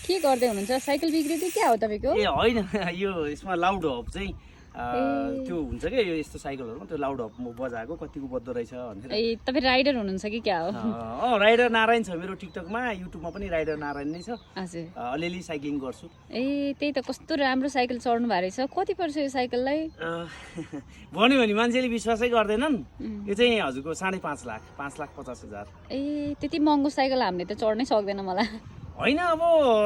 के गर्दै हुनुहुन्छ? साइकल बिक्री चाहिँ के हो तपाईँको? ए होइन यो यसमा लाउड हब चाहिँ त्यो हुन्छ क्या यो यस्तो साइकलहरुमा त्यो लाउड हब म बजाएको कतिको बज्दो रहेछ भनेर। ए तपाईँ राइडर हुनुहुन्छ कि क्या हो? राइडर नारायण छ मेरो टिकटकमा, युट्युबमा पनि राइडर नारायण नै छ। हजुर। अलिअलि साइक्लिङ गर्छु। ए त्यही त कस्तो राम्रो साइकल चढ्नु भएको रहेछ। कति पर्छ यो साइकललाई? भन्यो भने मान्छेले विश्वासै गर्दैनन्। यो चाहिँ हजुरको 5.5 लाख, 5,50,000। ए त्यति महँगो साइकल हामीले त चढ्नै सक्दैन मलाई। होइन अब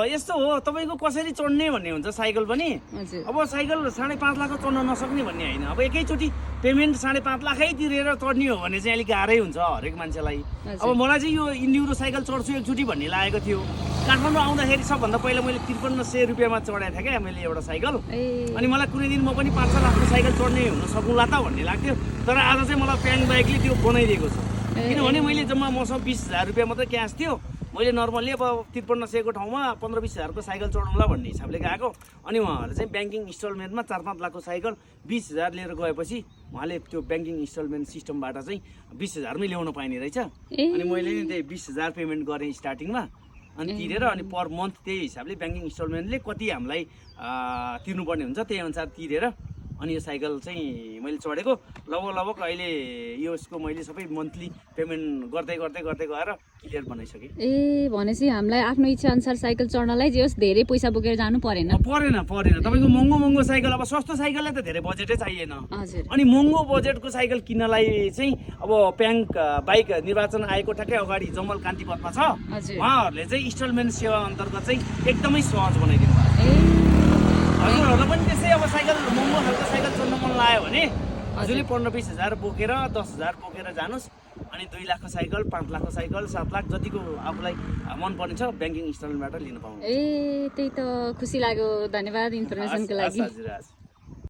यस्तो हो तपाईँको कसरी चढ्ने भन्ने हुन्छ साइकल पनि। हजुर। अब साइकल 5.5 लाखको चढ्न नसक्ने भन्ने होइन। अब एकैचोटि पेमेन्ट 5.5 लाखै तिरेर चढ्ने हो भने चाहिँ अलिक गाह्रै हुन्छ हरेक मान्छेलाई। अब मलाई चाहिँ यो इन्ड्युरो साइकल चढ्छु एकचोटि भन्ने लागेको थियो। काठमाडौँ आउँदाखेरि सबभन्दा पहिला मैले 5300 रुपियाँमा चढाएको थिएँ क्या मैले एउटा साइकल। अनि मलाई कुनै दिन म पनि 5-6 लाखको साइकल चढ्ने हुन सकौँला त भन्ने लाग्थ्यो। तर आज चाहिँ मलाई प्याङ बाइकले त्यो बनाइदिएको छ। किनभने मैले जम्मा मसँग 20,000 रुपियाँ मात्रै क्यास थियो। मैले नर्मल्ली अब 5300 को ठाउँमा 15-20 हजारको साइकल चढाउँला भन्ने हिसाबले गएको। अनि उहाँहरूले चाहिँ ब्याङ्किङ इन्स्टलमेन्टमा 4-5 लाखको साइकल 20,000 लिएर गएपछि उहाँले त्यो ब्याङ्किङ इन्स्टलमेन्ट सिस्टमबाट चाहिँ 20,000मै ल्याउन पाइने रहेछ। अनि मैले नि त्यही 20,000 पेमेन्ट गरेँ स्टार्टिङमा। अनि तिरेर अनि पर मन्थ त्यही हिसाबले ब्याङ्किङ इन्स्टलमेन्टले कति हामीलाई तिर्नुपर्ने हुन्छ त्यही अनुसार तिरेर अनि यो साइकल चाहिँ मैले चढेको। लगभग अहिले यसको मैले सबै मन्थली पेमेन्ट गर्दै गएर क्लियर बनाइसकेँ। ए भनेपछि हामीलाई आफ्नो इच्छा अनुसार साइकल चढ्नलाई जे होस् धेरै पैसा बोकेर जानु परेन। परेन तपाईँको महँगो साइकल। अब सस्तो साइकललाई त धेरै बजेटै चाहिएन। अनि महँगो बजेटको साइकल किन्नलाई चाहिँ अब प्याङ्क बाइक निर्वाचन आएको ठ्याक्कै अगाडि जमल कान्ति पथमा छ। उहाँहरूले चाहिँ इन्स्टलमेन्ट सेवा अन्तर्गत चाहिँ एकदमै सहज बनाइदिनु भएको। हजुरहरूलाई पनि त्यस्तै अब साइकल महँगो खालको साइकल चढ्न मन लाग्यो भने हजुरले 15-20 हजार बोकेर 10,000 बोकेर जानुहोस्। अनि 2 लाखको साइकल, 5 लाखको साइकल, 7 लाख जतिको आफूलाई मनपर्ने छ ब्याङ्किङ इन्स्टलमेन्टबाट लिन पाउनुहुन्छ। ए त्यही त खुसी लाग्यो। धन्यवाद इन्फर्मेसनको लागि।